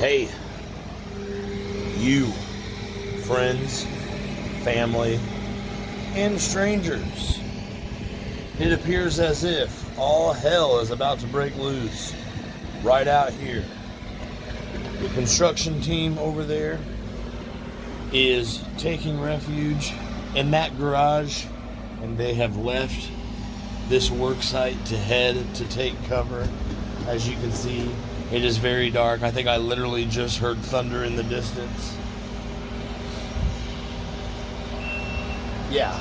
Hey, you, friends, family, and strangers. It appears as if all hell is about to break loose right out here. The construction team over there is taking refuge in that garage, and they have left this work site to head to take cover. As you can see, it is very dark. I think I literally just heard thunder in the distance. Yeah,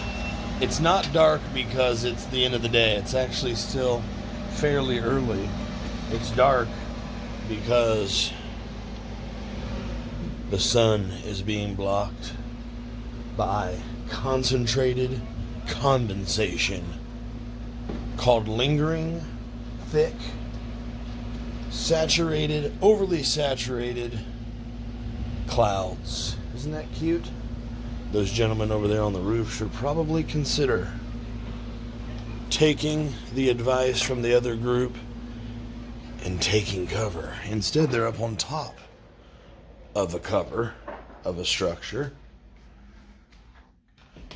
it's not dark because it's the end of the day. It's actually still fairly early. It's dark because the sun is being blocked by concentrated condensation called lingering, thick, saturated, overly saturated clouds. Isn't that cute? Those gentlemen over there on the roof should probably consider taking the advice from the other group and taking cover. Instead, they're up on top of a cover of a structure.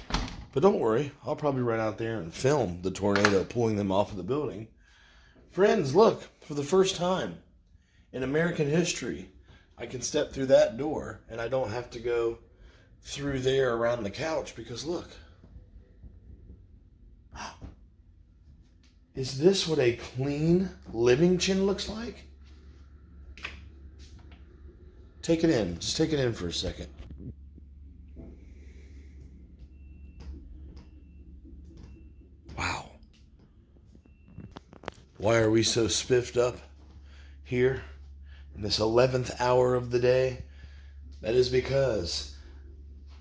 But don't worry, I'll probably run out there and film the tornado pulling them off of the building. Friends, look, for the first time in American history, I can step through that door and I don't have to go through there around the couch because look. Is this what a clean living chin looks like? Take it in. Just take it in for a second. Wow. Why are we so spiffed up here in this 11th hour of the day? That is because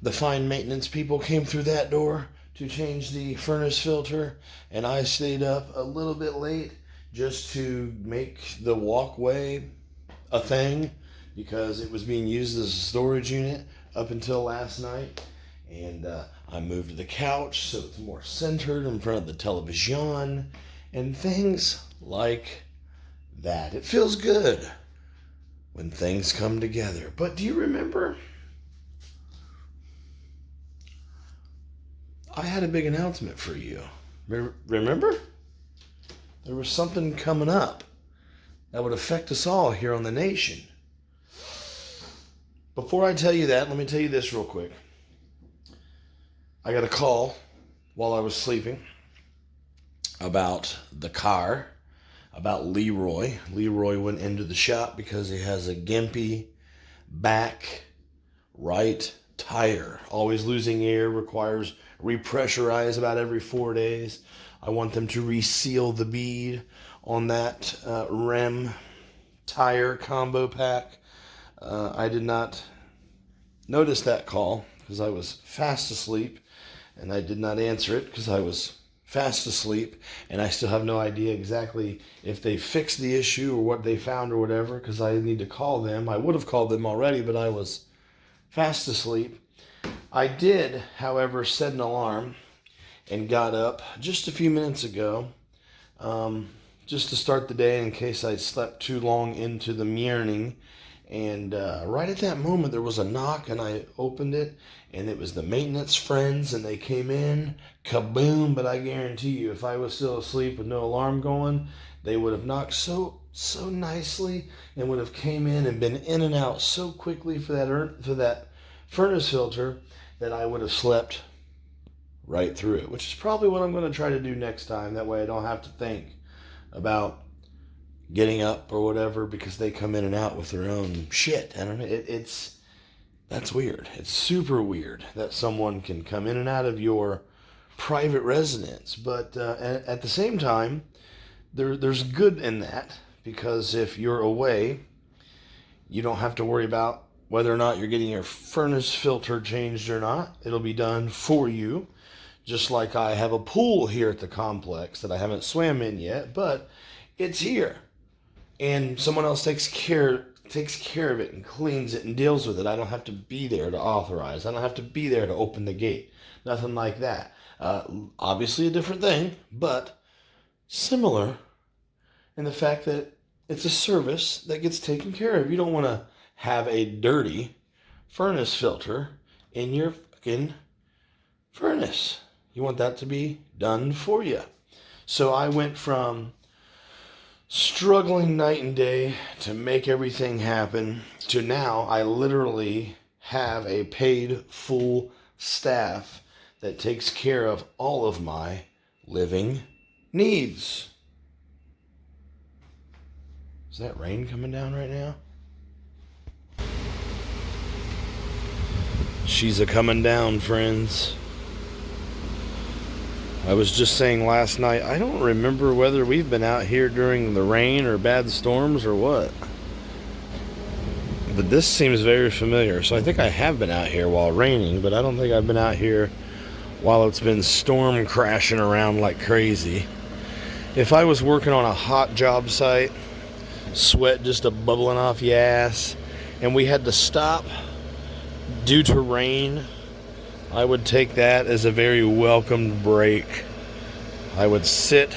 the fine maintenance people came through that door to change the furnace filter, and I stayed up a little bit late just to make the walkway a thing because it was being used as a storage unit up until last night. And I moved the couch so it's more centered in front of the television and things like that. It feels good when things come together. But do you remember? I had a big announcement for you. Remember? There was something coming up that would affect us all here on the nation. Before I tell you that, let me tell you this real quick. I got a call while I was sleeping about the car, about Leroy. Leroy went into the shop because he has a gimpy back right tire. Always losing air, requires repressurize about every 4 days. I want them to reseal the bead on that rim tire combo pack. I did not notice that call because I was fast asleep, and I did not answer it because I was fast asleep, and I still have no idea exactly if they fixed the issue or what they found or whatever because I need to call them. I would have called them already, but I was fast asleep. I did, however, set an alarm and got up just a few minutes ago just to start the day in case I slept too long into the morning. And right at that moment, there was a knock, and I opened it, and it was the maintenance friends, and they came in, kaboom. But I guarantee you, if I was still asleep with no alarm going, they would have knocked so nicely and would have came in and been in and out so quickly for that furnace filter that I would have slept right through it, which is probably what I'm going to try to do next time. That way I don't have to think about getting up or whatever because they come in and out with their own shit. I don't know. That's weird. It's super weird that someone can come in and out of your private residence. But at the same time, there's good in that because if you're away, you don't have to worry about whether or not you're getting your furnace filter changed or not. It'll be done for you. Just like I have a pool here at the complex that I haven't swam in yet, but it's here. And someone else takes care of it and cleans it and deals with it. I don't have to be there to authorize. I don't have to be there to open the gate. Nothing like that. Obviously a different thing, but similar in the fact that it's a service that gets taken care of. You don't want to have a dirty furnace filter in your fucking furnace. You want that to be done for you. So I went from struggling night and day to make everything happen to now I literally have a paid full staff that takes care of all of my living needs. Is that rain coming down right now? She's a coming down, friends. I was just saying last night, I don't remember whether we've been out here during the rain or bad storms or what. But this seems very familiar. So I think I have been out here while raining, but I don't think I've been out here while it's been storm crashing around like crazy. If I was working on a hot job site, sweat just a bubbling off your ass, and we had to stop due to rain, I would take that as a very welcomed break. I would sit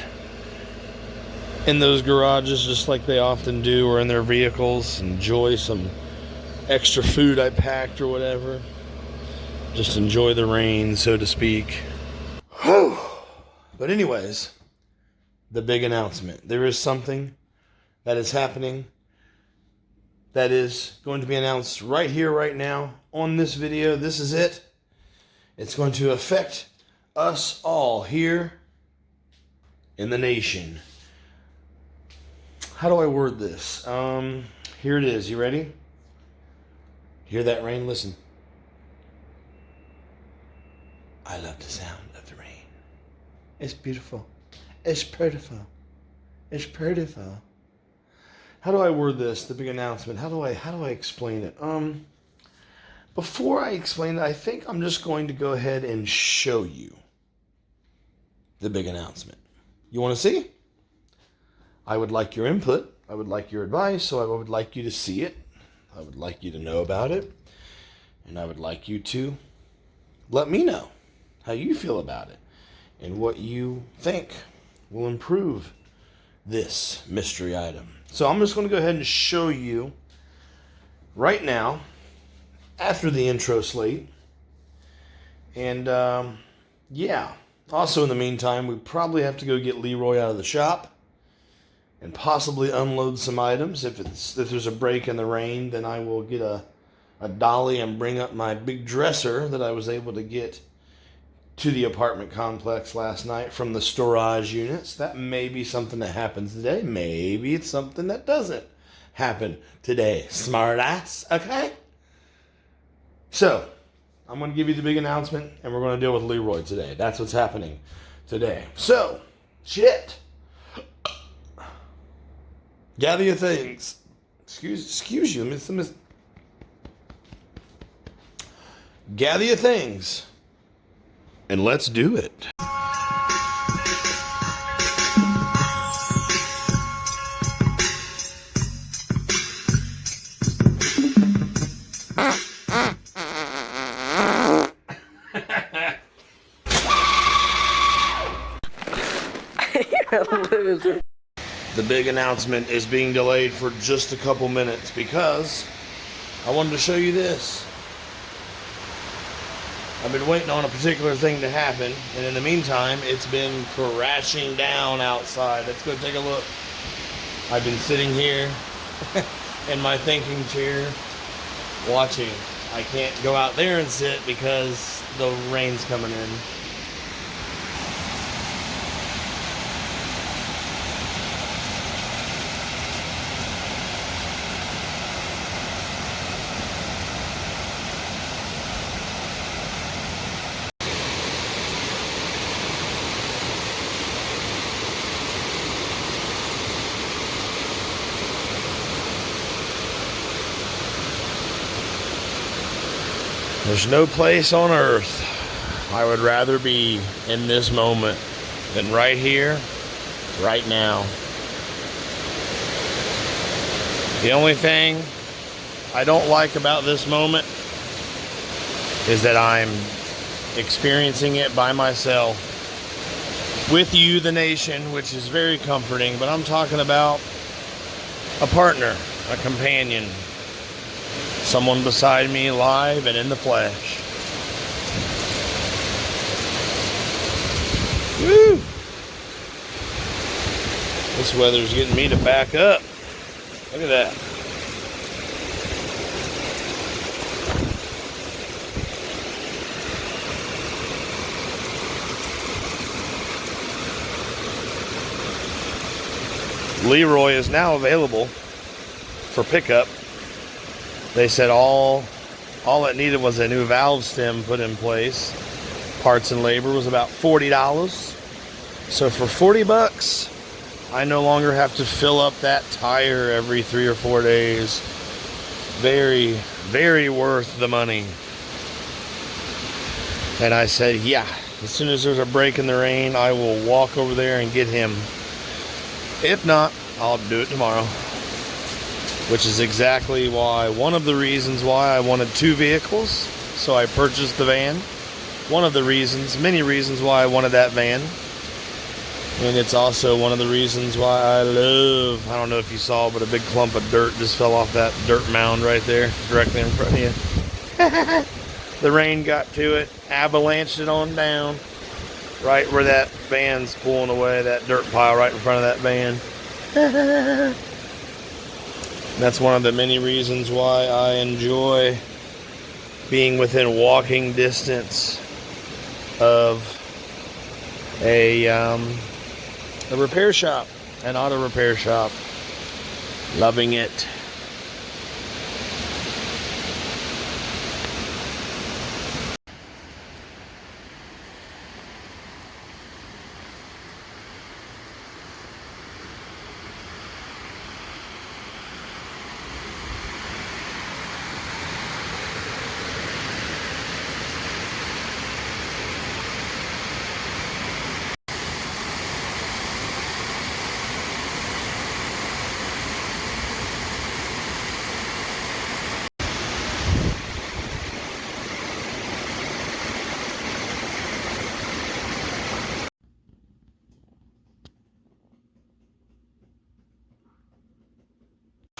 in those garages just like they often do, or in their vehicles, enjoy some extra food I packed or whatever. Just enjoy the rain, so to speak. Whew. But anyways, the big announcement. There is something that is happening that is going to be announced right here, right now, on this video. This is it. It's going to affect us all here in the nation. How do I word this? Here it is. You ready? Hear that rain? Listen. I love the sound of the rain. It's beautiful. It's beautiful. It's beautiful. How do I word this? The big announcement. How do I explain it? Before I explain it, I think I'm just going to go ahead and show you the big announcement. You want to see? I would like your input. I would like your advice. So I would like you to see it. I would like you to know about it. And I would like you to let me know how you feel about it and what you think will improve this mystery item. So I'm just going to go ahead and show you right now, after the intro slate. And yeah, also in the meantime, we probably have to go get Leroy out of the shop and possibly unload some items. If there's a break in the rain, then I will get a dolly and bring up my big dresser that I was able to get to the apartment complex last night from the storage units. That may be something that happens today. Maybe it's something that doesn't happen today. Smart ass, okay? So, I'm going to give you the big announcement, and we're going to deal with Leroy today. That's what's happening today. So, shit. Gather your things. Excuse you. Gather your things, and let's do it. The big announcement is being delayed for just a couple minutes because I wanted to show you this. I've been waiting on a particular thing to happen, and in the meantime, it's been crashing down outside. Let's go take a look. I've been sitting here in my thinking chair watching. I can't go out there and sit because the rain's coming in. There's no place on earth I would rather be in this moment than right here, right now. The only thing I don't like about this moment is that I'm experiencing it by myself with you, the nation, which is very comforting, but I'm talking about a partner, a companion, Someone beside me, live and in the flesh. Woo! This weather's getting me to back up. Look at that. Leroy is now available for pickup. They said all it needed was a new valve stem put in place. Parts and labor was about $40. So for $40, I no longer have to fill up that tire every 3 or 4 days. Very, very worth the money. And I said, yeah, as soon as there's a break in the rain, I will walk over there and get him. If not, I'll do it tomorrow. Which is exactly why, one of the reasons why I wanted 2 vehicles, so I purchased the van. One of the reasons, many reasons why I wanted that van. And it's also one of the reasons why I don't know if you saw, but a big clump of dirt just fell off that dirt mound right there, directly in front of you. The rain got to it, avalanched it on down, right where that van's pulling away, that dirt pile right in front of that van. That's one of the many reasons why I enjoy being within walking distance of a repair shop, an auto repair shop. Loving it.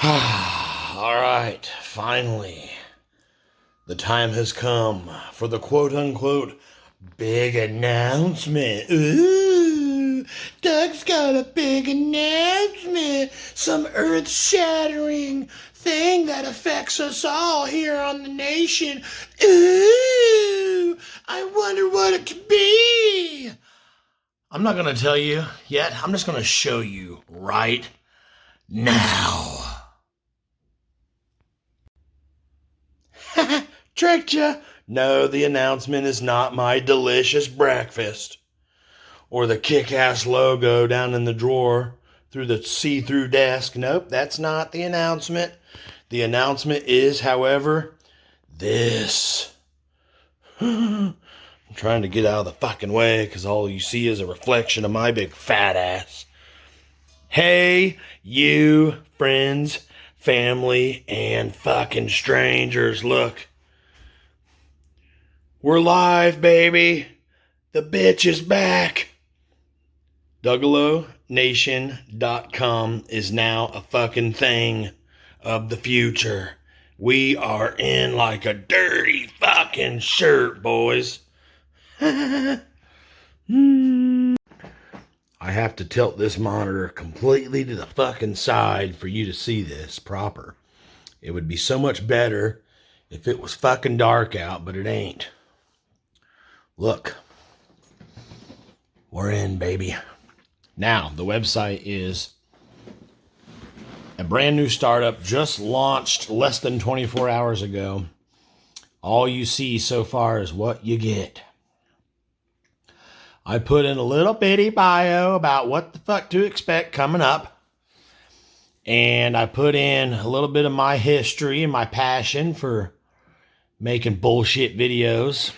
All right, finally, the time has come for the quote-unquote big announcement. Ooh, Doug's got a big announcement. Some earth-shattering thing that affects us all here on the nation. Ooh, I wonder what it could be. I'm not going to tell you yet. I'm just going to show you right now. Tricked ya. No, the announcement is not my delicious breakfast or the kick-ass logo down in the drawer through the see-through desk. Nope, that's not the announcement. The announcement is, however, this. I'm trying to get out of the fucking way because all you see is a reflection of my big fat ass. Hey, you friends, family, and fucking strangers, look. We're live, baby. The bitch is back. DougaloNation.com is now a fucking thing of the future. We are in like a dirty fucking shirt, boys. I have to tilt this monitor completely to the fucking side for you to see this proper. It would be so much better if it was fucking dark out, but it ain't. Look, we're in, baby. Now, the website is a brand new startup, just launched less than 24 hours ago. All you see so far is what you get. I put in a little bitty bio about what the fuck to expect coming up. And I put in a little bit of my history and my passion for making bullshit videos.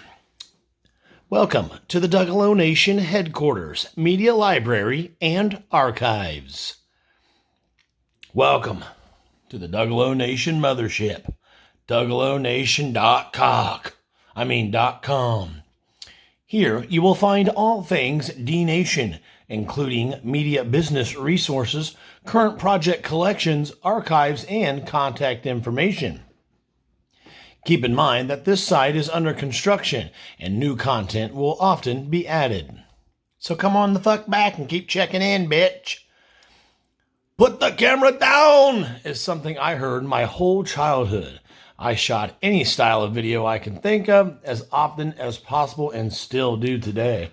Welcome to the Dougalo Nation headquarters, media library, and archives. Welcome to the Dougalo Nation mothership, DougaloNation.com. Here you will find all things D-Nation, including media business resources, current project collections, archives, and contact information. Keep in mind that this site is under construction and new content will often be added. So come on the fuck back and keep checking in, bitch. Put the camera down is something I heard my whole childhood. I shot any style of video I can think of as often as possible and still do today.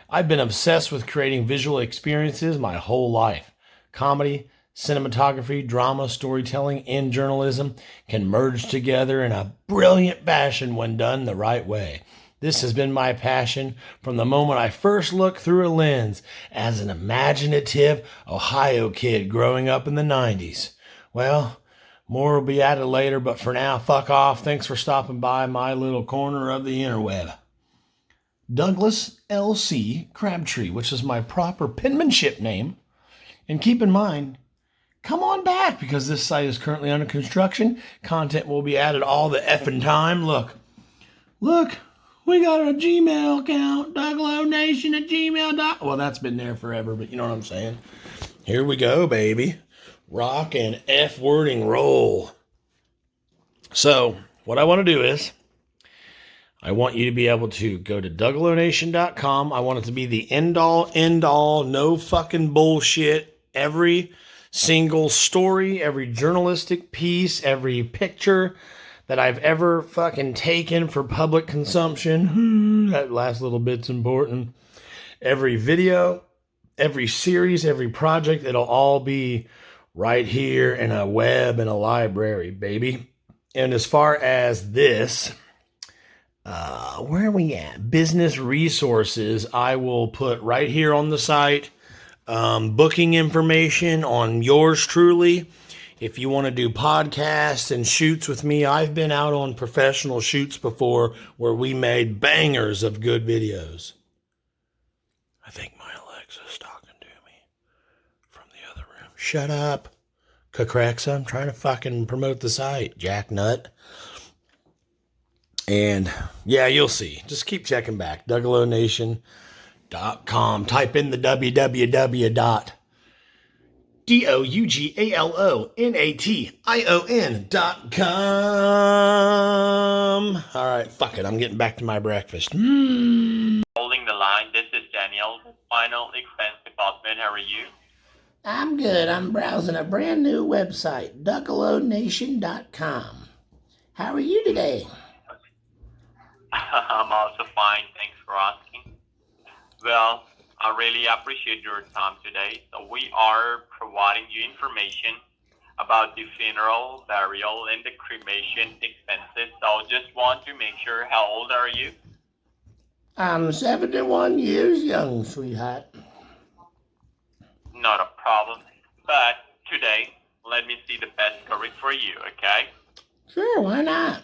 I've been obsessed with creating visual experiences my whole life. Comedy, cinematography, drama, storytelling, and journalism can merge together in a brilliant fashion when done the right way. This has been my passion from the moment I first looked through a lens as an imaginative Ohio kid growing up in the 90s. Well, more will be added later, but for now, fuck off. Thanks for stopping by my little corner of the interweb. Douglas L.C. Crabtree, which is my proper penmanship name. And keep in mind, come on back because this site is currently under construction. Content will be added all the effing time. Look, we got a Gmail account, DougLoNation@gmail.com. Well, that's been there forever, but you know what I'm saying. Here we go, baby. Rock and F-wording roll. So, what I want to do is, I want you to be able to go to DougLoNation.com. I want it to be the end-all, no fucking bullshit. Every single story, every journalistic piece, every picture that I've ever fucking taken for public consumption. That last little bit's important. Every video, every series, every project, it'll all be right here in a web and a library, baby. And as far as this, where are we at? Business resources, I will put right here on the site. Booking information on yours truly. If you want to do podcasts and shoots with me, I've been out on professional shoots before where we made bangers of good videos. I think my Alexa's talking to me from the other room. Shut up, Kakrexa. I'm trying to fucking promote the site, jacknut. And yeah, you'll see. Just keep checking back. DougLoNation.com. Type in the www.DougLoNation.com. All right, fuck it. I'm getting back to my breakfast. Holding the line. This is Daniel, Final Expense Department. How are you? I'm good. I'm browsing a brand new website, DougLoNation.com. How are you today? I'm also fine. Thanks for asking. Well, I really appreciate your time today. So we are providing you information about the funeral, burial, and the cremation expenses. So just want to make sure, how old are you? I'm 71 years young, sweetheart. Not a problem. But today, let me see the best coverage for you, okay? Sure, why not?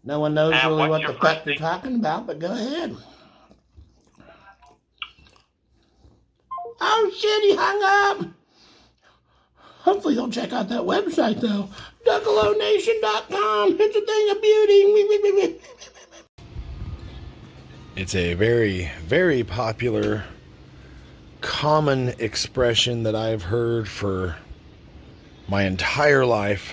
No one knows And really what's what the your fuck first they're name? talking about, but go ahead. Oh shit, he hung up. Hopefully he'll check out that website though. DougLoNation.com. It's a thing of beauty. It's a very, very popular, common expression that I've heard for my entire life.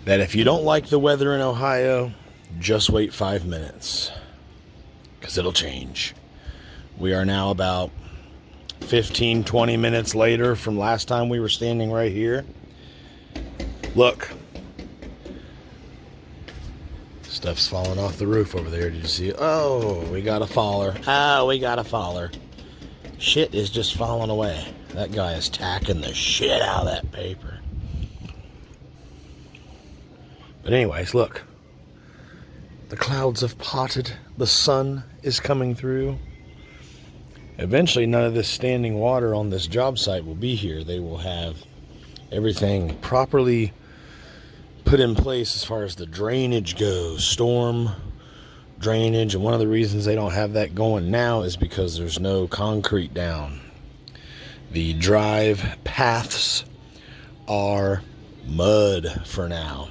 That if you don't like the weather in Ohio, just wait 5 minutes. Because it'll change. We are now about 15, 20 minutes later from last time we were standing right here. Look. Stuff's falling off the roof over there. Did you see it? Oh, we got a faller. Shit is just falling away. That guy is tacking the shit out of that paper. But anyways, look. The clouds have parted. The sun is coming through. Eventually, none of this standing water on this job site will be here. They will have everything properly put in place as far as the drainage goes. Storm drainage. And one of the reasons they don't have that going now is because there's no concrete down. The drive paths are mud for now.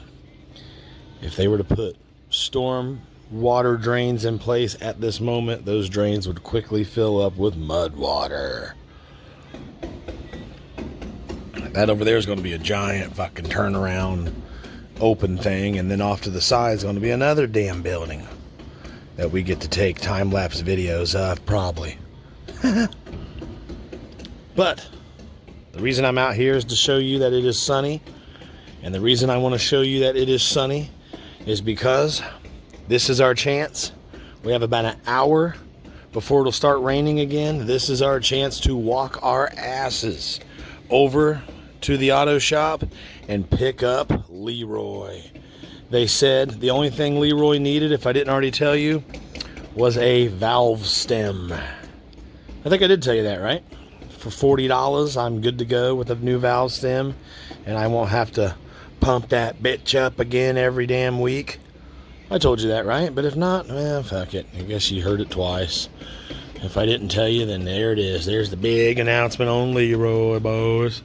If they were to put storm water drains in place at this moment, those drains would quickly fill up with mud water. That over there is going to be a giant fucking turnaround open thing, and then off to the side is going to be another damn building that we get to take time-lapse videos of, probably. But the reason I'm out here is to show you that it is sunny, and the reason I want to show you that it is sunny is because this is our chance. We have about an hour before it'll start raining again. This is our chance to walk our asses over to the auto shop and pick up Leroy. They said the only thing Leroy needed, if I didn't already tell you, was a valve stem. I think I did tell you that, right? For $40, I'm good to go with a new valve stem, and I won't have to pump that bitch up again every damn week. I told you that, right? But if not, well, fuck it. I guess you heard it twice. If I didn't tell you, then there it is. There's the big announcement on Leroy, boys.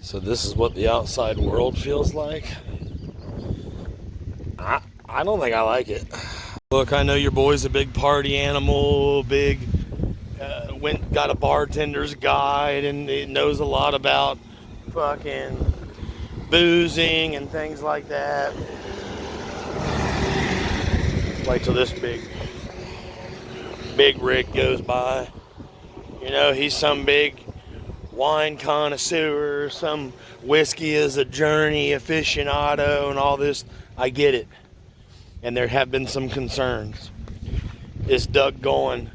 So this is what the outside world feels like. I don't think I like it. Look, I know your boy's a big party animal, got a bartender's guide, and it knows a lot about fucking boozing and things like that. Wait till this big rig goes by. You know, he's some big wine connoisseur, some whiskey is a journey aficionado and all this. I get it. And there have been some concerns. Is Doug going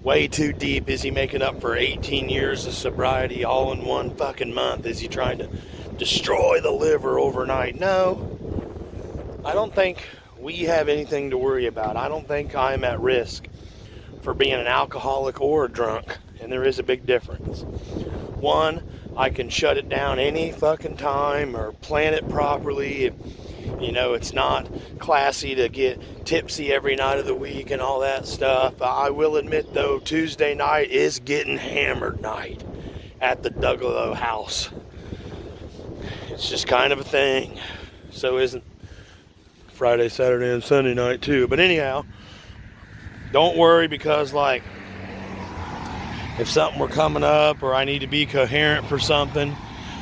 way too deep? Is he making up for 18 years of sobriety all in one fucking month? Is he trying to destroy the liver overnight? No. I don't think we have anything to worry about. I don't think I'm at risk for being an alcoholic or a drunk. And there is a big difference. One, I can shut it down any fucking time or plan it properly. You know, it's not classy to get tipsy every night of the week and all that stuff. I will admit, though, Tuesday night is getting hammered night at the Dougalo house. It's just kind of a thing. So isn't Friday, Saturday, and Sunday night, too. But anyhow, don't worry, because, like, if something were coming up or I need to be coherent for something,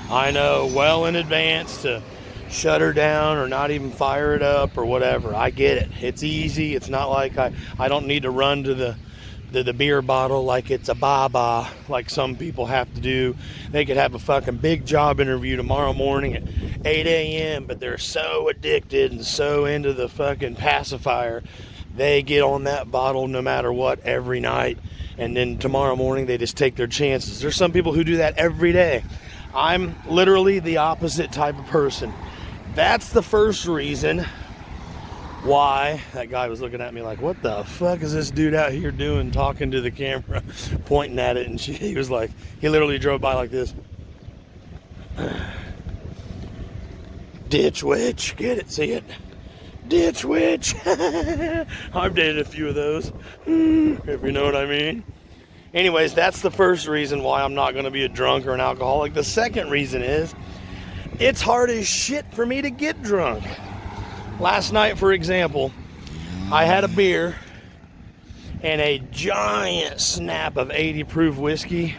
I know well in advance to shut her down or not even fire it up or whatever. I get it. It's easy. It's not like I don't need to run to the beer bottle like it's a baba like some people have to do. They could have a fucking big job interview tomorrow morning at 8 a.m., but they're so addicted and so into the fucking pacifier, they get on that bottle no matter what every night. And then tomorrow morning, they just take their chances. There's some people who do that every day. I'm literally the opposite type of person. That's the first reason why that guy was looking at me like, what the fuck is this dude out here doing, talking to the camera, pointing at it? And he was like, he literally drove by like this. Ditch witch, get it, see it? Ditch witch. I've dated a few of those, if you know what I mean. Anyways, that's the first reason why I'm not going to be a drunk or an alcoholic. The second reason is it's hard as shit for me to get drunk. Last night, for example, I had a beer and a giant snap of 80 proof whiskey.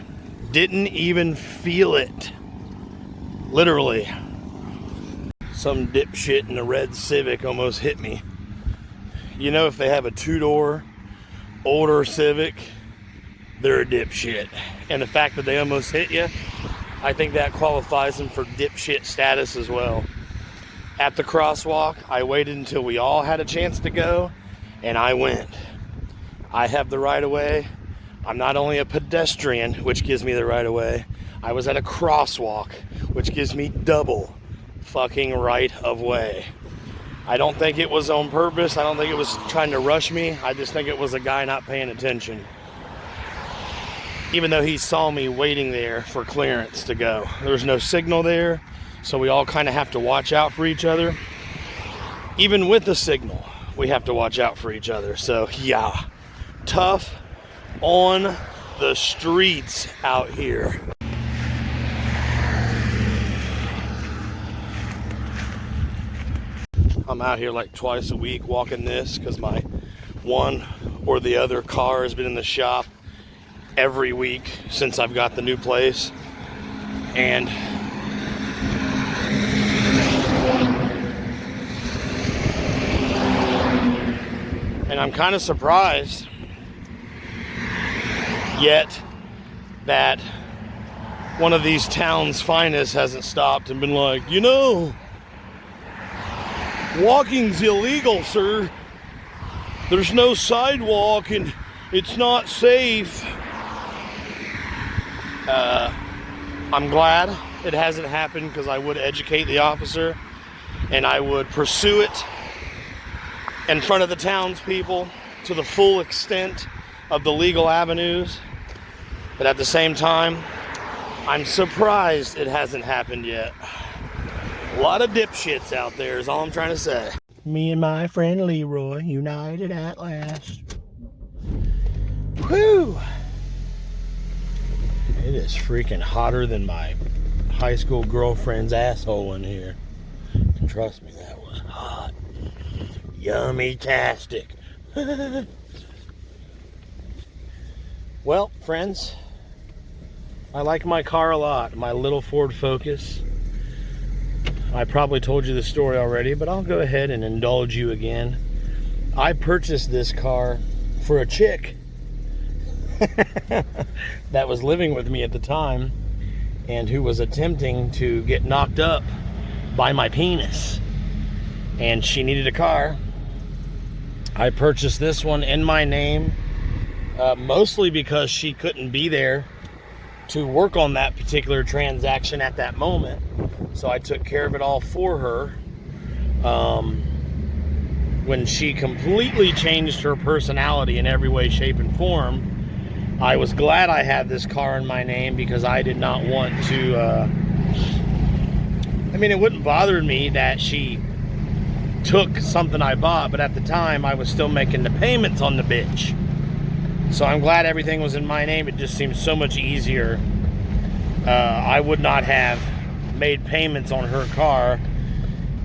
Didn't even feel it. Literally. Some dipshit in a red Civic almost hit me. You know, if they have a two-door older Civic, they're a dipshit. And the fact that they almost hit you, I think that qualifies them for dipshit status as well. At the crosswalk, I waited until we all had a chance to go, and I went. I have the right of way. I'm not only a pedestrian, which gives me the right of way, I was at a crosswalk, which gives me double fucking right of way. I don't think it was on purpose. I don't think it was trying to rush me. I just think it was a guy not paying attention. Even though he saw me waiting there for clearance to go. There was no signal there, so we all kind of have to watch out for each other. Even with the signal, we have to watch out for each other. So yeah, tough on the streets out here. I'm out here like twice a week walking this because my one or the other car has been in the shop every week since I've got the new place. And I'm kind of surprised yet that one of these town's finest hasn't stopped and been like, you know, walking's illegal, sir. There's no sidewalk and it's not safe. I'm glad it hasn't happened because I would educate the officer and I would pursue it in front of the townspeople to the full extent of the legal avenues. But at the same time, I'm surprised it hasn't happened yet. A lot of dipshits out there is all I'm trying to say. Me and my friend Leroy, united at last. Whew! It is freaking hotter than my high school girlfriend's asshole in here. And trust me, that was hot. Yummy-tastic. Well, friends, I like my car a lot. My little Ford Focus. I probably told you the story already, but I'll go ahead and indulge you again. I purchased this car for a chick that was living with me at the time and who was attempting to get knocked up by my penis. And she needed a car. I purchased this one in my name, mostly because she couldn't be there to work on that particular transaction at that moment. So I took care of it all for her. When she completely changed her personality in every way, shape, and form, I was glad I had this car in my name because I did not want to, I mean, it wouldn't bother me that she took something I bought, but at the time I was still making the payments on the bitch. So I'm glad everything was in my name. It just seems so much easier. I would not have made payments on her car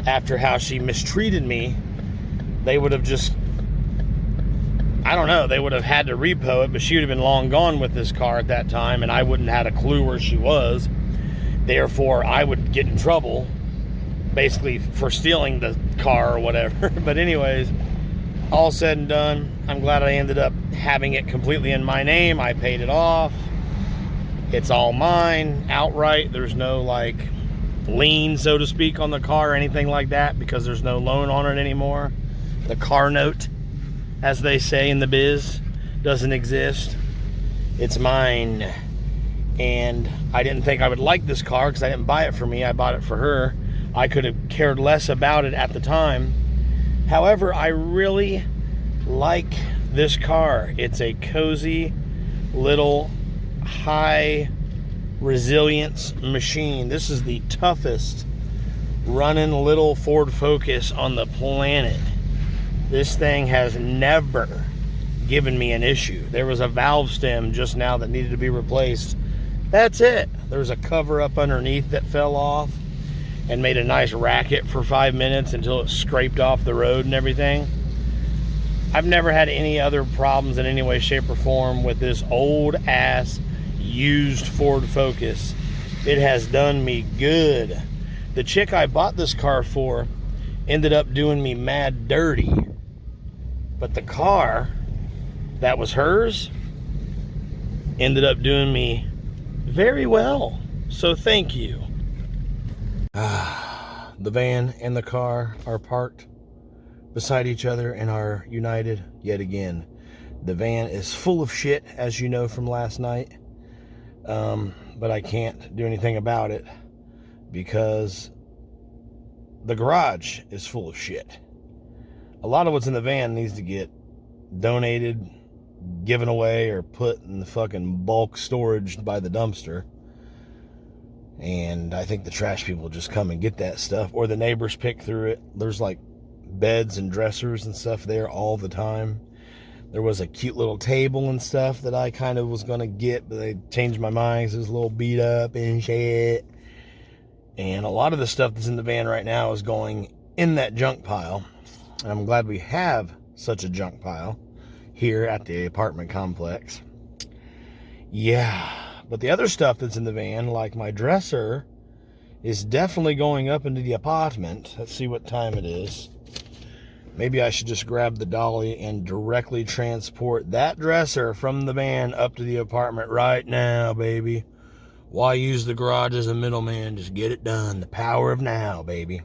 after how she mistreated me. They would have just, I don't know, they would have had to repo it, but she would have been long gone with this car at that time, and I wouldn't have had a clue where she was. Therefore, I would get in trouble, basically, for stealing the car or whatever. But anyways, all said and done, I'm glad I ended up having it completely in my name. I paid it off. It's all mine, outright. There's no, like, lien, so to speak, on the car or anything like that because there's no loan on it anymore. The car note, as they say in the biz, doesn't exist. It's mine. And I didn't think I would like this car because I didn't buy it for me. I bought it for her. I could have cared less about it at the time. However, I really like this car. It's a cozy little high resilience machine. This is the toughest running little Ford Focus on the planet. This thing has never given me an issue. There was a valve stem just now that needed to be replaced. That's it. There's a cover up underneath that fell off and made a nice racket for 5 minutes until it scraped off the road and everything. I've never had any other problems in any way, shape, or form with this old ass used Ford Focus. It has done me good. The chick I bought this car for ended up doing me mad dirty. But the car that was hers ended up doing me very well. So thank you. The van and the car are parked beside each other and are united yet again. The van is full of shit, as you know from last night. But I can't do anything about it because the garage is full of shit. A lot of what's in the van needs to get donated, given away, or put in the fucking bulk storage by the dumpster. And I think the trash people just come and get that stuff, or the neighbors pick through it. There's like beds and dressers and stuff there all the time. There was a cute little table and stuff that I kind of was going to get, but they changed my mind because it was a little beat up and shit. And a lot of the stuff that's in the van right now is going in that junk pile. And I'm glad we have such a junk pile here at the apartment complex. Yeah, but the other stuff that's in the van, like my dresser, is definitely going up into the apartment. Let's see what time it is. Maybe I should just grab the dolly and directly transport that dresser from the van up to the apartment right now, baby. Why use the garage as a middleman? Just get it done. The power of now, baby.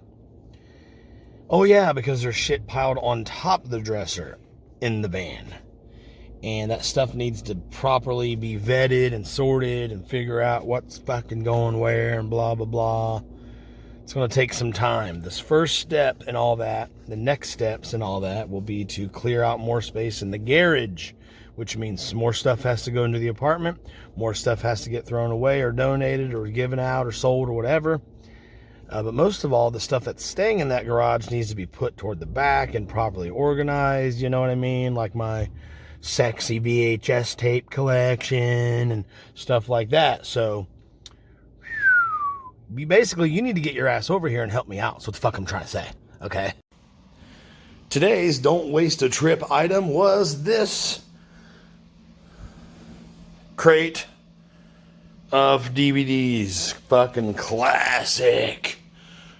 Oh yeah, because there's shit piled on top of the dresser in the van. And that stuff needs to properly be vetted and sorted and figure out what's fucking going where and blah, blah, blah. It's going to take some time. This first step and all that, the next steps and all that will be to clear out more space in the garage, which means more stuff has to go into the apartment, more stuff has to get thrown away or donated or given out or sold or whatever. But most of all, the stuff that's staying in that garage needs to be put toward the back and properly organized, you know what I mean? Like my sexy VHS tape collection and stuff like that. So basically, you need to get your ass over here and help me out. That's what the fuck I'm trying to say, okay? Today's Don't Waste a Trip item was this crate of DVDs. Fucking classic.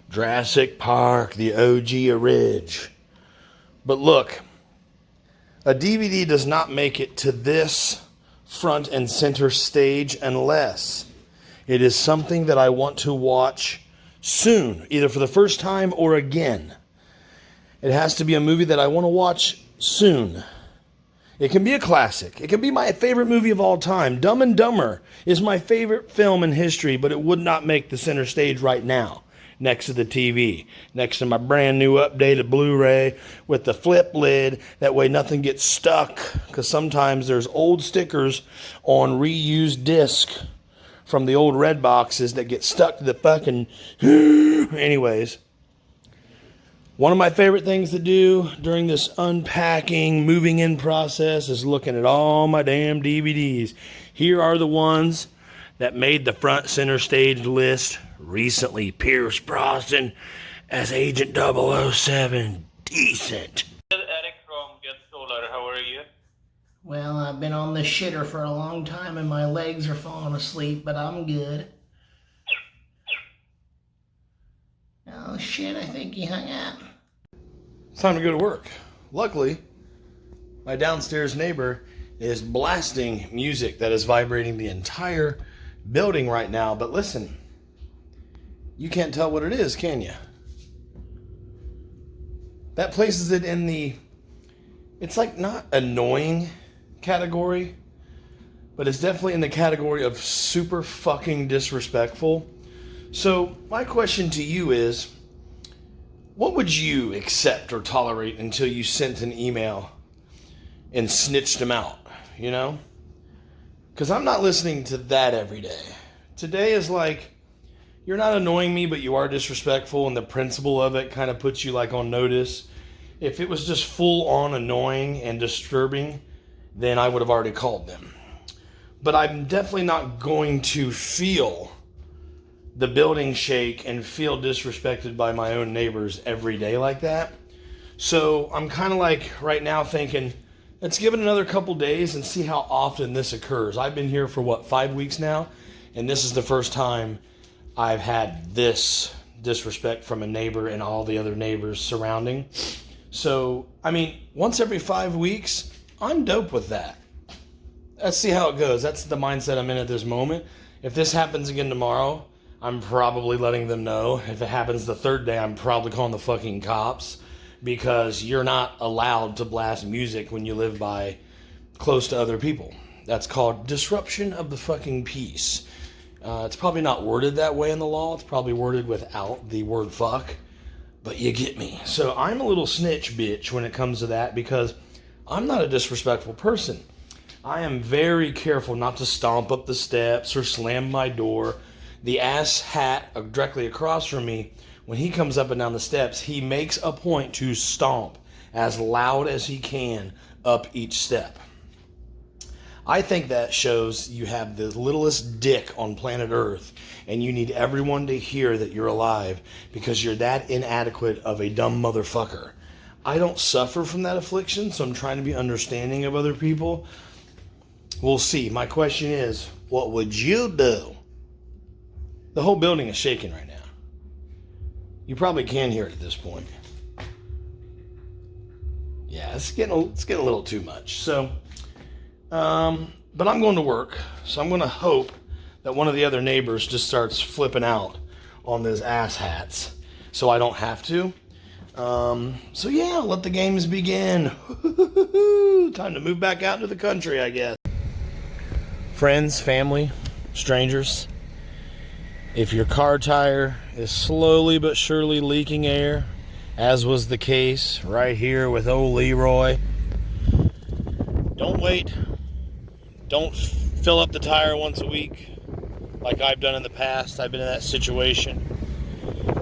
Jurassic Park, the OG Orig. But look, a DVD does not make it to this front and center stage unless it is something that I want to watch soon, either for the first time or again. It has to be a movie that I want to watch soon. It can be a classic. It can be my favorite movie of all time. Dumb and Dumber is my favorite film in history, but it would not make the center stage right now next to the TV, next to my brand new updated Blu-ray with the flip lid. That way nothing gets stuck, because sometimes there's old stickers on reused disc from the old red boxes that get stuck to the fucking... Anyways, one of my favorite things to do during this unpacking, moving in process is looking at all my damn DVDs. Here are the ones that made the front center stage list recently. Pierce Brosnan as Agent 007. Decent. Eric from Get Solar. How are you? Well, I've been on the shitter for a long time and my legs are falling asleep, but I'm good. Oh shit, I think he hung up. It's time to go to work. Luckily, my downstairs neighbor is blasting music that is vibrating the entire building right now. But listen, you can't tell what it is, can you? That places it in the, it's like not annoying category, but it's definitely in the category of super fucking disrespectful. So my question to you is, what would you accept or tolerate until you sent an email and snitched them out, you know? Because I'm not listening to that every day. Today is like, you're not annoying me, but you are disrespectful, and the principle of it kind of puts you like on notice. If it was just full on annoying and disturbing, then I would have already called them. But I'm definitely not going to feel the building shake and feel disrespected by my own neighbors every day like that. So I'm kind of like right now thinking, let's give it another couple days and see how often this occurs. I've been here for 5 weeks now, and this is the first time I've had this disrespect from a neighbor and all the other neighbors surrounding. So, I mean, once every 5 weeks, I'm dope with that. Let's see how it goes. That's the mindset I'm in at this moment. If this happens again tomorrow, I'm probably letting them know. If it happens the third day, I'm probably calling the fucking cops, because you're not allowed to blast music when you live by close to other people. That's called disruption of the fucking peace. It's probably not worded that way in the law. It's probably worded without the word fuck, but you get me. So I'm a little snitch bitch when it comes to that, because I'm not a disrespectful person. I am very careful not to stomp up the steps or slam my door. The ass hat directly across from me when he comes up and down the steps, he makes a point to stomp as loud as he can up each step. I think that shows you have the littlest dick on planet Earth, and you need everyone to hear that you're alive because you're that inadequate of a dumb motherfucker. I don't suffer from that affliction, so I'm trying to be understanding of other people. We'll see. My question is, what would you do? The whole building is shaking right now. You probably can hear it at this point. Yeah, it's getting a little too much. So, but I'm going to work, so I'm going to hope that one of the other neighbors just starts flipping out on those ass hats, so I don't have to. So yeah, let the games begin. Time to move back out into the country, I guess. Friends, family, strangers, if your car tire is slowly but surely leaking air, as was the case right here with old Leroy, don't wait. Don't fill up the tire once a week like I've done in the past. I've been in that situation.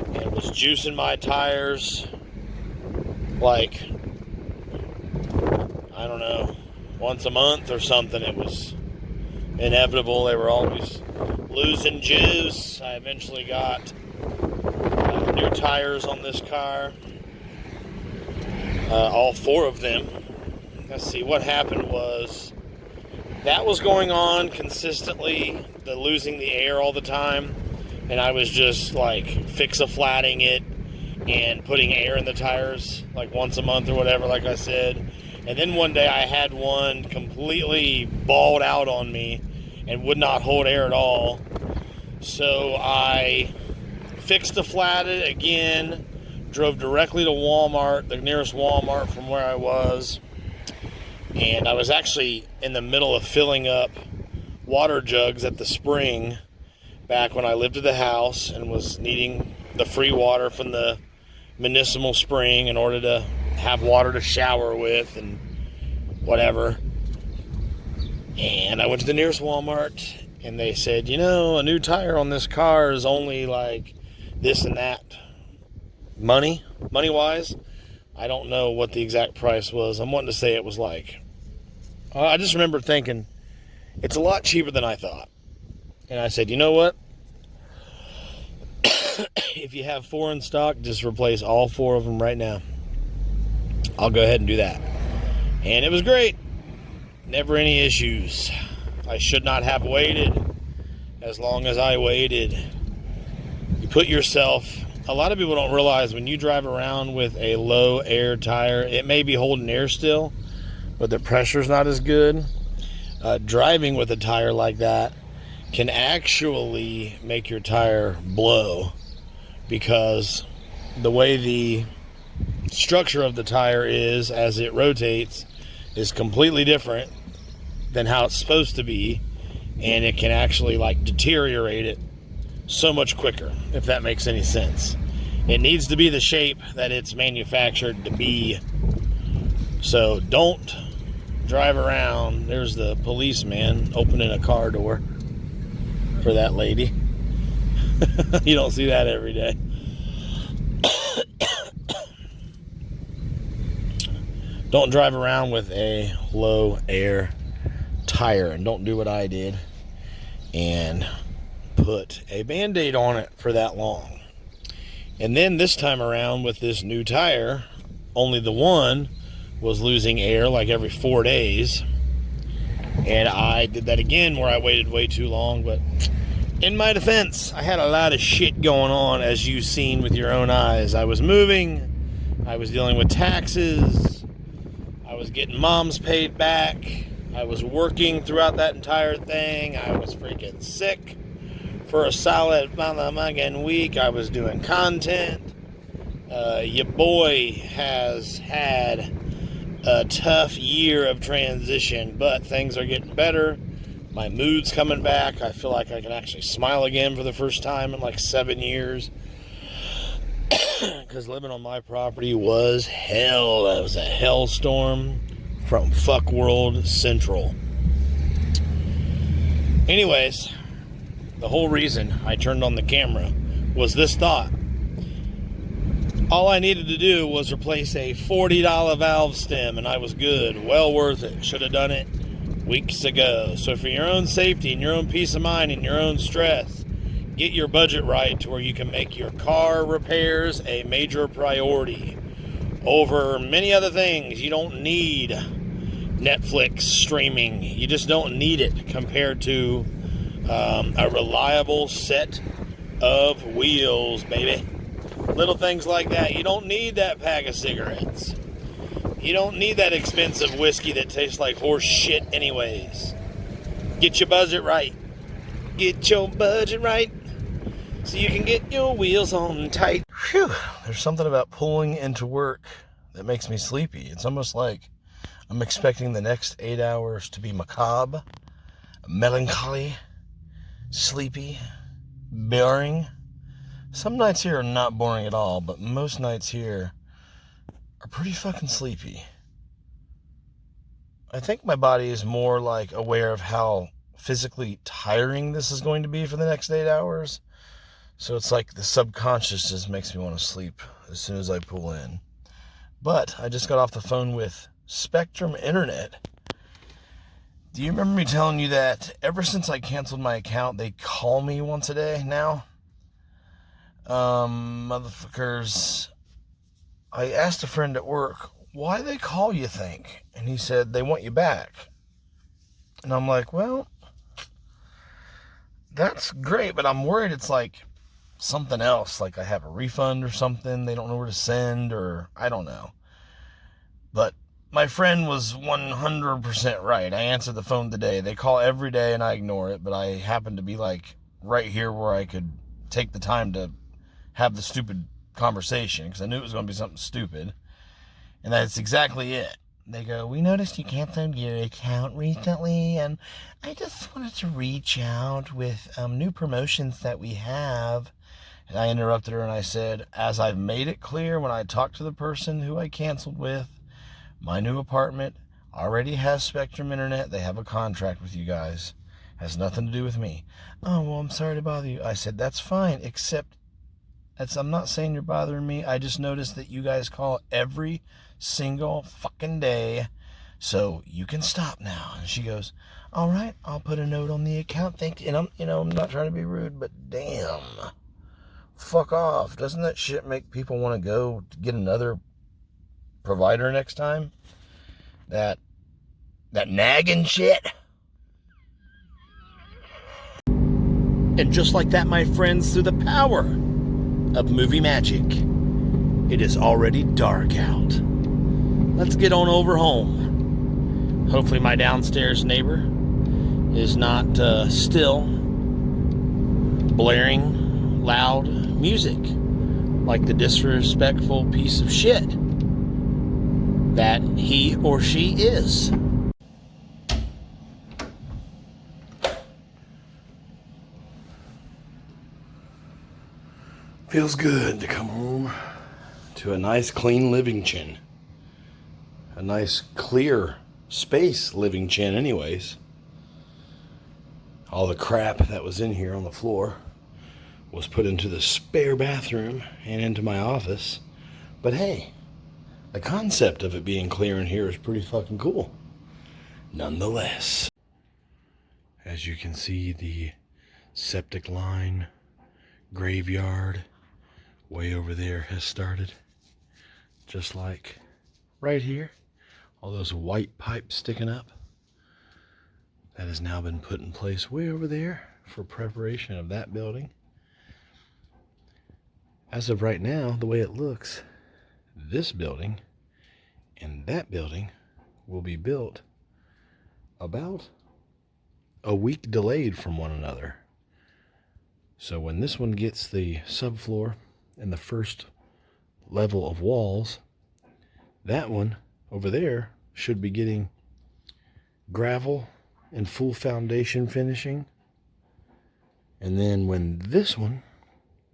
And it was juicing my tires like, I don't know, once a month or something. It was inevitable. They were always losing juice. I eventually got new tires on this car. All 4 of them. Let's see, what happened was that was going on consistently, the losing the air all the time, and I was just like fix-a-flatting it and putting air in the tires like once a month or whatever, like I said. And then one day I had one completely balled out on me and would not hold air at all. So I fixed-a-flatted it again, drove directly to Walmart, the nearest Walmart from where I was. And I was actually in the middle of filling up water jugs at the spring back when I lived at the house and was needing the free water from the municipal spring in order to have water to shower with and whatever. And I went to the nearest Walmart and they said, you know, a new tire on this car is only like this and that. Money-wise, I don't know what the exact price was. I'm wanting to say it was like, I just remember thinking, it's a lot cheaper than I thought. And I said, you know what? If you have 4 in stock, just replace all 4 of them right now. I'll go ahead and do that. And it was great. Never any issues. I should not have waited as long as I waited. You put yourself, a lot of people don't realize when you drive around with a low air tire, it may be holding air still, but the pressure's not as good. Driving with a tire like that can actually make your tire blow because the way the structure of the tire is as it rotates is completely different than how it's supposed to be, and it can actually like deteriorate it so much quicker, if that makes any sense. It needs to be the shape that it's manufactured to be. So don't drive around. There's the policeman opening a car door for that lady. You don't see that every day. Don't drive around with a low air tire, and don't do what I did and put a Band-Aid on it for that long. And then this time around with this new tire, only the one was losing air like every 4 days. And I did that again where I waited way too long. But in my defense, I had a lot of shit going on, as you've seen with your own eyes. I was moving. I was dealing with taxes. I was getting mom's paid back. I was working throughout that entire thing. I was freaking sick for a solid motherfucking week. I was doing content. Your boy has had a tough year of transition, but things are getting better. My mood's coming back. I feel like I can actually smile again for the first time in like 7 years. Because living on my property was hell. It was a hellstorm from Fuck World Central. Anyways, the whole reason I turned on the camera was this thought. All I needed to do was replace a $40 valve stem, and I was good. Well worth it. Should have done it weeks ago. So for your own safety and your own peace of mind and your own stress, get your budget right to where you can make your car repairs a major priority over many other things. You don't need Netflix streaming. You just don't need it compared to a reliable set of wheels, baby. Little things like that. You don't need that pack of cigarettes. You don't need that expensive whiskey that tastes like horse shit anyways. Get your budget right. Get your budget right so you can get your wheels on tight. Whew. There's something about pulling into work that makes me sleepy. It's almost like I'm expecting the next 8 hours to be macabre, melancholy, sleepy, boring. Some nights here are not boring at all, but most nights here are pretty fucking sleepy. I think my body is more like aware of how physically tiring this is going to be for the next 8 hours. So it's like the subconscious just makes me want to sleep as soon as I pull in. But I just got off the phone with Spectrum Internet. Do you remember me telling you that ever since I canceled my account, they call me once a day now? Motherfuckers. I asked a friend at work, why they call you think? And he said, they want you back. And I'm like, well, that's great, but I'm worried it's like something else, like I have a refund or something, they don't know where to send, or I don't know. But my friend was 100% right. I answered the phone today. They call every day and I ignore it, but I happen to be like right here where I could take the time to have the stupid conversation, because I knew it was going to be something stupid. And that's exactly it. They go, we noticed you canceled your account recently, and I just wanted to reach out with new promotions that we have. And I interrupted her and I said, as I've made it clear when I talked to the person who I canceled with, my new apartment already has Spectrum Internet. They have a contract with you guys. Has nothing to do with me. Oh, well, I'm sorry to bother you. I said, that's fine, except I'm not saying you're bothering me. I just noticed that you guys call every single fucking day, so you can stop now. And she goes, all right, I'll put a note on the account. Thank you. And I'm not trying to be rude, but damn, fuck off. Doesn't that shit make people want to go to get another provider next time? That nagging shit. And just like that, my friends, through the power of movie magic, it is already dark out. Let's get on over home. Hopefully my downstairs neighbor is not still blaring loud music like the disrespectful piece of shit that he or she is. Feels good to come home to a nice clean living chin. A nice clear space living chin anyways. All the crap that was in here on the floor was put into the spare bathroom and into my office. But hey, the concept of it being clear in here is pretty fucking cool. Nonetheless, as you can see, the septic line graveyard way over there has started. Just like right here, all those white pipes sticking up. That has now been put in place way over there for preparation of that building. As of right now, the way it looks, this building and that building will be built about a week delayed from one another. So when this one gets the subfloor and the first level of walls, that one over there should be getting gravel and full foundation finishing. And then when this one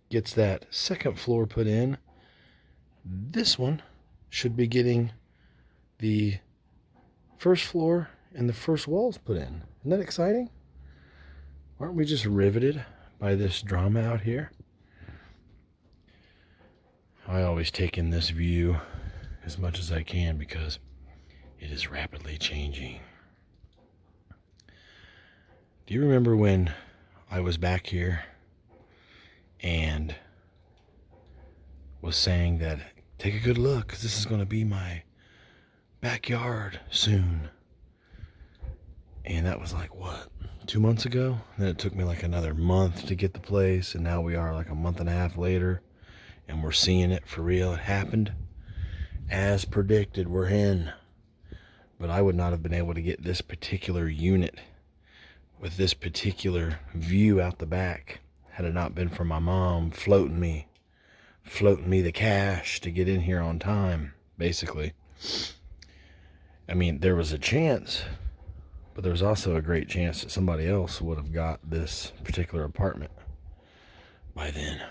gets that second floor put in, this one should be getting the first floor and the first walls put in. Isn't that exciting? Aren't we just riveted by this drama out here? I always take in this view as much as I can because it is rapidly changing. Do you remember when I was back here and was saying that take a good look because this is going to be my backyard soon? And that was like, what, 2 months ago? And then it took me like another month to get the place, and now we are like a month and a half later, and we're seeing it for real. It happened as predicted. We're in. But I would not have been able to get this particular unit with this particular view out the back had it not been for my mom floating me the cash to get in here on time, basically. I mean, there was a chance, but there was also a great chance that somebody else would have got this particular apartment by then.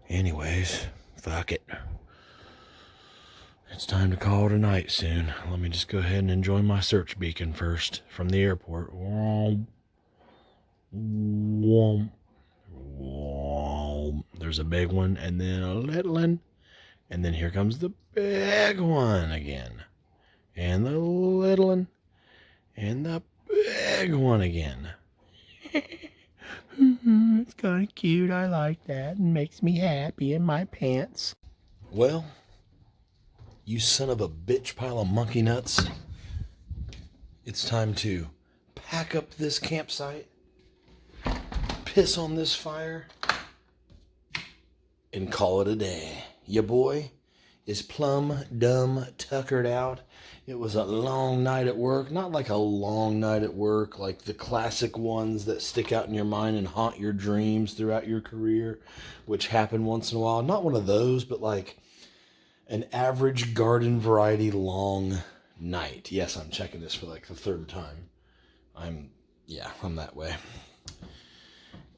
Anyways, fuck it. It's time to call it a night soon. Let me just go ahead and enjoy my search beacon first from the airport. There's a big one and then a little one. And then here comes the big one again. And the little one. And the big one again. It's kind of cute. I like that. It makes me happy in my pants. Well, you son of a bitch pile of monkey nuts. It's time to pack up this campsite, piss on this fire, and call it a day. Your boy is plumb dumb tuckered out. It was a long night at work. Not like a long night at work, like the classic ones that stick out in your mind and haunt your dreams throughout your career, which happen once in a while. Not one of those, but like an average garden variety long night. Yes, I'm checking this for like the third time. I'm that way.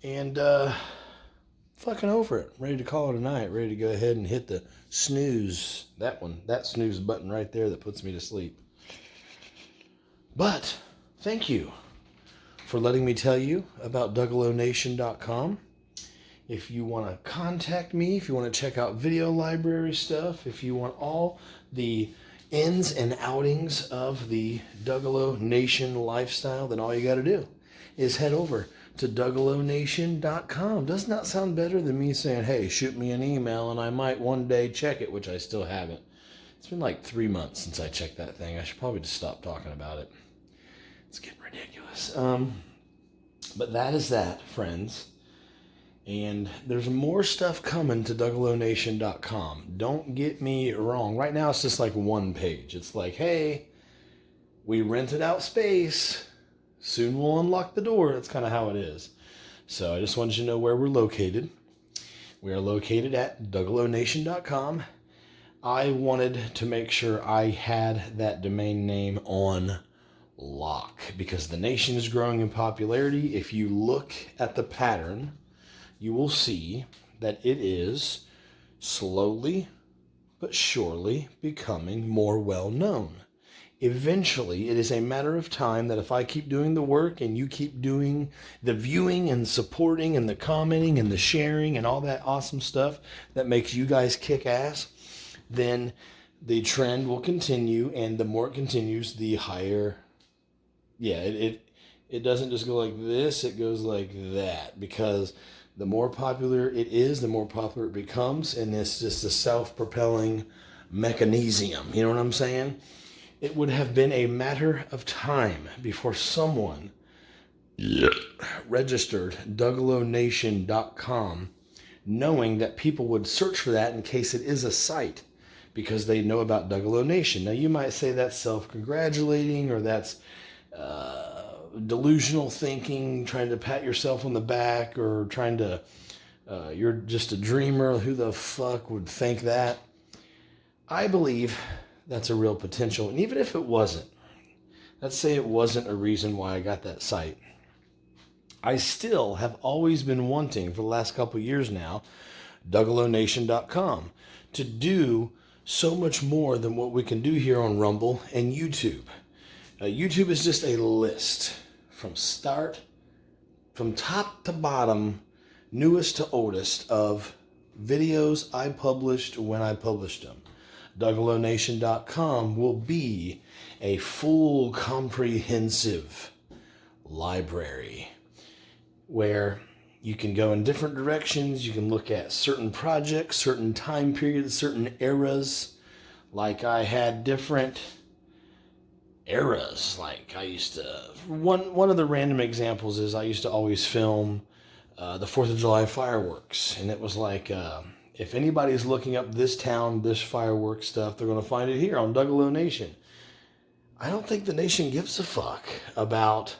And fucking over it. Ready to call it a night. Ready to go ahead and hit the snooze. That snooze button right there that puts me to sleep. But thank you for letting me tell you about DougaloNation.com. If you want to contact me, if you want to check out video library stuff, if you want all the ins and outings of the Dougalo Nation lifestyle, then all you got to do is head over to DougaloNation.com. Doesn't that sound better than me saying, hey, shoot me an email and I might one day check it, which I still haven't. It's been like 3 months since I checked that thing. I should probably just stop talking about it. It's getting ridiculous. But that is that, friends. And there's more stuff coming to DougaloNation.com. Don't get me wrong. Right now it's just like one page. It's like, hey, we rented out space. Soon we'll unlock the door. That's kind of how it is. So I just wanted you to know where we're located. We are located at DougaloNation.com. I wanted to make sure I had that domain name on lock because the nation is growing in popularity. If you look at the pattern, you will see that it is slowly but surely becoming more well known. Eventually, it is a matter of time that if I keep doing the work and you keep doing the viewing and supporting and the commenting and the sharing and all that awesome stuff that makes you guys kick ass, then the trend will continue, and the more it continues, the higher. Yeah, it doesn't just go like this, it goes like that, because the more popular it is, the more popular it becomes, and it's just a self-propelling mechanism. You know what I'm saying? It would have been a matter of time before someone registered DougaloNation.com, knowing that people would search for that in case it is a site, because they know about Dougalo Nation. Now, you might say that's self-congratulating, or that's delusional thinking, trying to pat yourself on the back, or trying to, you're just a dreamer. Who the fuck would think that? I believe that's a real potential. And even if it wasn't, let's say it wasn't a reason why I got that site, I still have always been wanting, for the last couple of years now, DougaloNation.com to do so much more than what we can do here on Rumble and YouTube. YouTube is just a list from top to bottom, newest to oldest, of videos I published when I published them. DougaloNation.com will be a full comprehensive library where you can go in different directions. You can look at certain projects, certain time periods, certain eras. Like I had different eras. Like I used to, one of the random examples is I used to always film the 4th of July fireworks. And it was like, if anybody's looking up this town, this fireworks stuff, they're going to find it here on Dougalo Nation. I don't think the nation gives a fuck about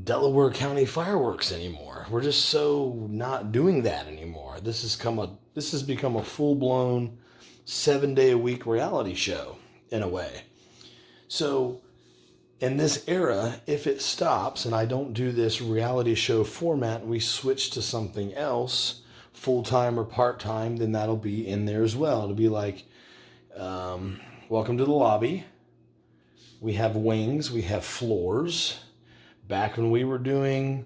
Delaware County fireworks anymore. We're just so not doing that anymore. This has become a full-blown 7-day-a-week reality show in a way. So in this era, if it stops and I don't do this reality show format, we switch to something else, full-time or part-time, then that'll be in there as well. It'll be like, welcome to the lobby. We have wings, we have floors. Back when we were doing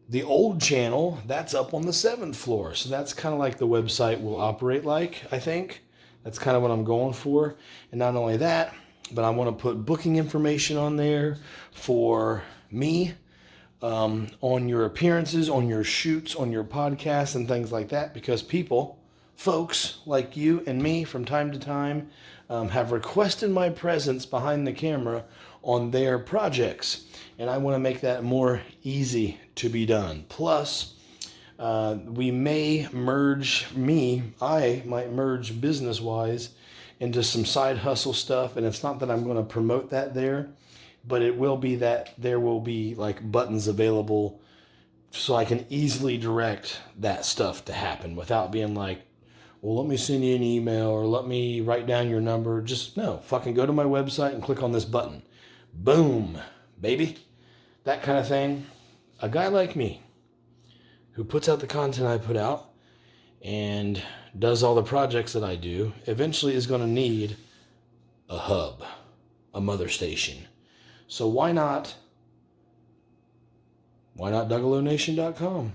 the old channel, that's up on the 7th floor. So that's kind of like the website will operate like, I think. That's kind of what I'm going for. And not only that, but I want to put booking information on there for me, on your appearances, on your shoots, on your podcasts and things like that. Because folks like you and me from time to time have requested my presence behind the camera on their projects. And I want to make that more easy to be done. Plus, we may I might merge business-wise into some side hustle stuff. And it's not that I'm going to promote that there, but it will be that there will be like buttons available so I can easily direct that stuff to happen without being like, well, let me send you an email or let me write down your number. Just no, fucking go to my website and click on this button. Boom, baby. That kind of thing. A guy like me who puts out the content I put out and does all the projects that I do eventually is going to need a hub, a mother station. So why not DougaloNation.com?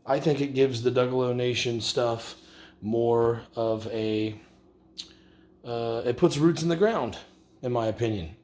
I think it gives the Dougalo Nation stuff more of a, it puts roots in the ground, in my opinion.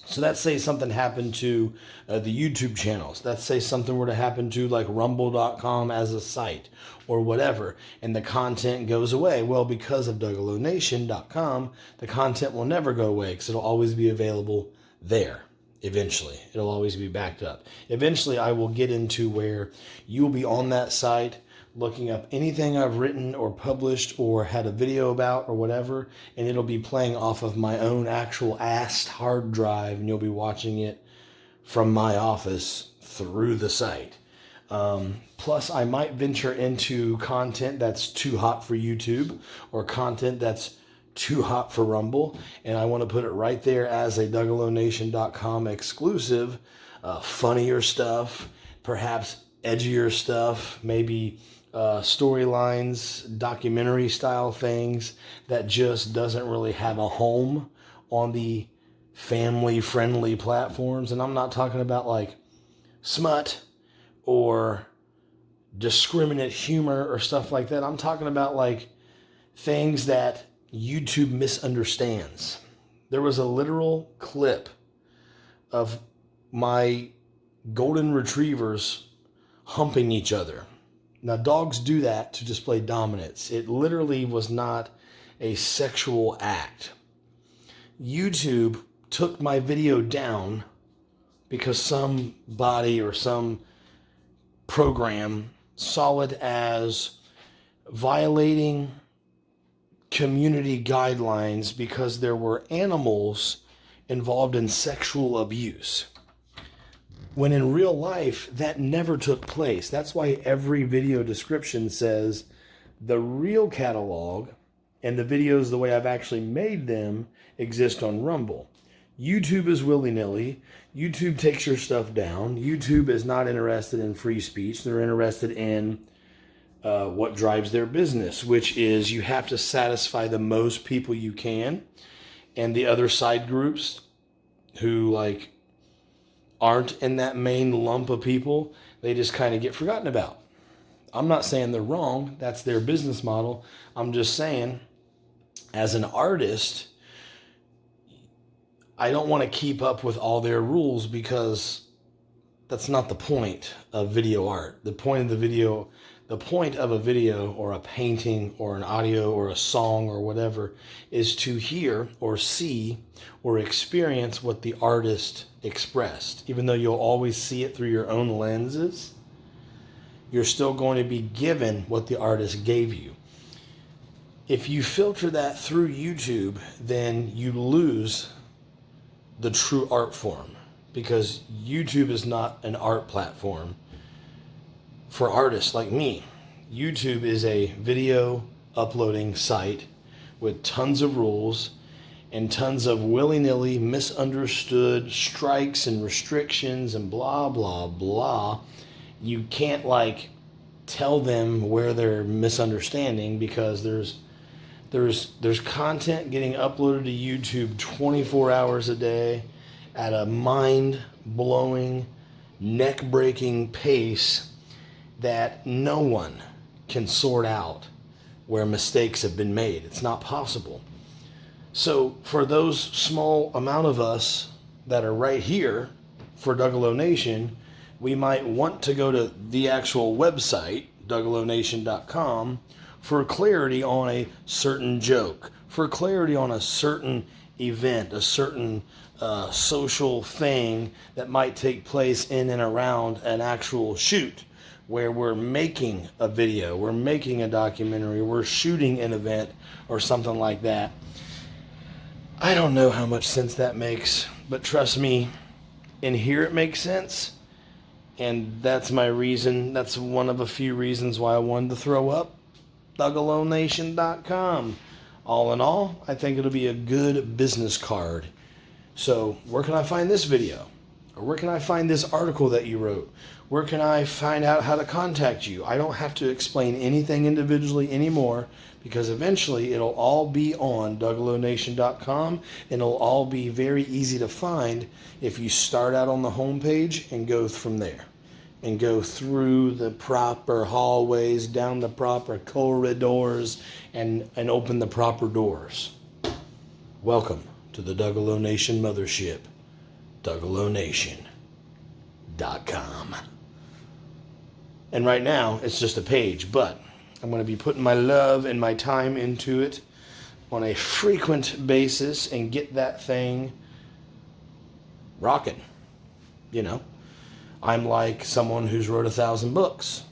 So let's say something happened to the YouTube channels. Let's say something were to happen to like rumble.com as a site or whatever, and the content goes away. Well, because of DougaloNation.com, the content will never go away because it'll always be available there. Eventually, it'll always be backed up. Eventually, I will get into where you'll be on that site looking up anything I've written or published or had a video about or whatever, and it'll be playing off of my own actual ass hard drive, and you'll be watching it from my office through the site. Plus, I might venture into content that's too hot for YouTube or content that's too hot for Rumble, and I want to put it right there as a DougaloNation.com exclusive, funnier stuff, perhaps edgier stuff, maybe storylines, documentary style things that just doesn't really have a home on the family friendly platforms. And I'm not talking about like smut or discriminate humor or stuff like that. I'm talking about like things that YouTube misunderstands. There was a literal clip of my golden retrievers humping each other. Now, dogs do that to display dominance. It literally was not a sexual act. YouTube took my video down because somebody or some program saw it as violating community guidelines because there were animals involved in sexual abuse. When in real life, that never took place. That's why every video description says the real catalog and the videos the way I've actually made them exist on Rumble. YouTube is willy-nilly. YouTube takes your stuff down. YouTube is not interested in free speech. They're interested in what drives their business, which is you have to satisfy the most people you can, and the other side groups who like aren't in that main lump of people, they just kind of get forgotten about. I'm not saying they're wrong. That's their business model. I'm just saying, as an artist, I don't want to keep up with all their rules because that's not the point of video art. The point of a video or a painting or an audio or a song or whatever is to hear or see or experience what the artist expressed. Even though you'll always see it through your own lenses, you're still going to be given what the artist gave you. If you filter that through YouTube, then you lose the true art form, because YouTube is not an art platform for artists like me. YouTube is a video uploading site with tons of rules and tons of willy-nilly misunderstood strikes and restrictions and blah, blah, blah. You can't tell them where they're misunderstanding, because there's content getting uploaded to YouTube 24 hours a day at a mind-blowing, neck-breaking pace that no one can sort out where mistakes have been made. It's not possible. So for those small amount of us that are right here for Dougalo Nation, we might want to go to the actual website, DougaloNation.com, for clarity on a certain joke, for clarity on a certain event, a certain social thing that might take place in and around an actual shoot, where we're making a video, we're making a documentary, we're shooting an event or something like that. I don't know how much sense that makes, but trust me, in here it makes sense. And that's my reason. That's one of a few reasons why I wanted to throw up DougaloNation.com. All in all, I think it'll be a good business card. So where can I find this video? Or where can I find this article that you wrote? Where can I find out how to contact you? I don't have to explain anything individually anymore, because eventually it'll all be on DougaloNation.com, and it'll all be very easy to find if you start out on the homepage and go from there. And go through the proper hallways, down the proper corridors, and open the proper doors. Welcome to the Dougalo Nation mothership, DougaloNation.com. And right now, it's just a page, but I'm going to be putting my love and my time into it on a frequent basis and get that thing rocking, you know. I'm like someone who's wrote 1,000 books,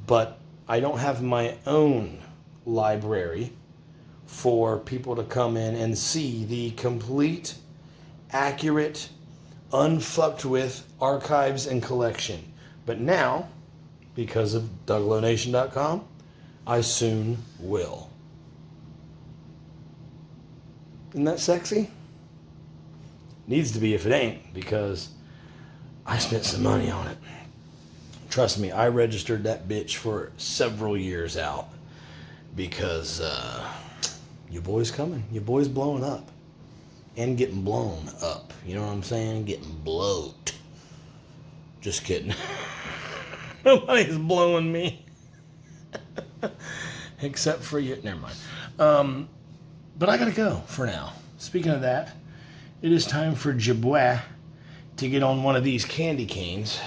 but I don't have my own library for people to come in and see the complete, accurate, unfucked with archives and collection. But now, because of DougaloNation.com, I soon will. Isn't that sexy? Needs to be if it ain't, because I spent some money on it. Trust me, I registered that bitch for several years out, because your boy's coming. Your boy's blowing up. And getting blown up. You know what I'm saying? Getting blowed. Just kidding. Nobody's blowing me. Except for you. Never mind. But I gotta go for now. Speaking of that, it is time for Jabois to get on one of these candy canes.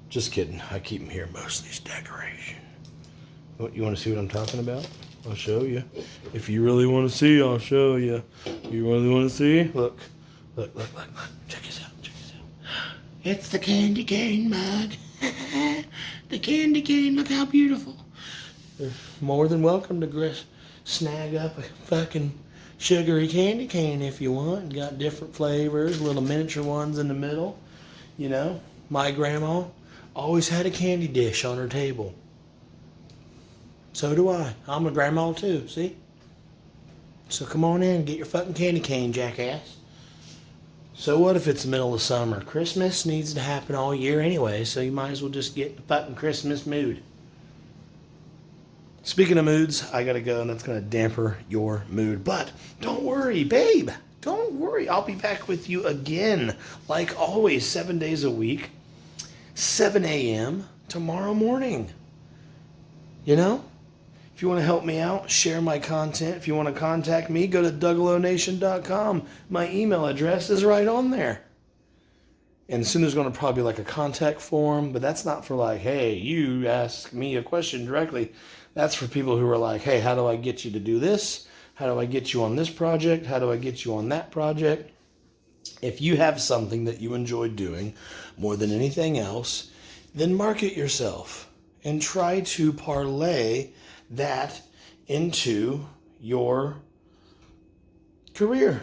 Just kidding. I keep them here mostly as decoration. What, you want to see what I'm talking about? I'll show you. If you really want to see, I'll show you. You really want to see? Look. Look. Check this out. It's the candy cane mug. The candy cane. Look how beautiful. You're more than welcome to snag up a fucking sugary candy cane if you want. Got different flavors, little miniature ones in the middle. You know, my grandma always had a candy dish on her table. So do I. I'm a grandma too, see? So come on in, get your fucking candy cane, jackass. So what if it's the middle of summer? Christmas needs to happen all year anyway, so you might as well just get in the fucking Christmas mood. Speaking of moods, I gotta go, and that's gonna damper your mood. But don't worry, babe. Don't worry. I'll be back with you again, like always, 7 days a week. 7 a.m. tomorrow morning. You know? If you want to help me out, share my content. If you want to contact me, go to DougaloNation.com. My email address is right on there. And soon there's going to probably be like a contact form, but that's not for like, hey, you ask me a question directly. That's for people who are like, hey, how do I get you to do this? How do I get you on this project? How do I get you on that project? If you have something that you enjoy doing more than anything else, then market yourself and try to parlay that into your career.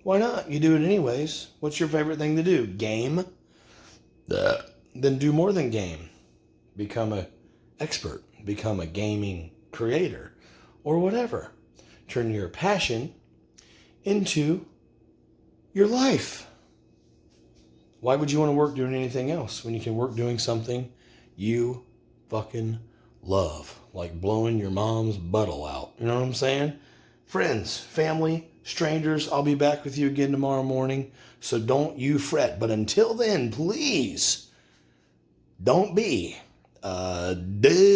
Why not? You do it anyways. What's your favorite thing to do? Game? Then do more than game. Become an expert. Become a gaming creator. Or whatever. Turn your passion into your life. Why would you want to work doing anything else when you can work doing something you fucking love? Like blowing your mom's butthole out. You know what I'm saying? Friends, family, strangers, I'll be back with you again tomorrow morning. So don't you fret. But until then, please don't be a douche.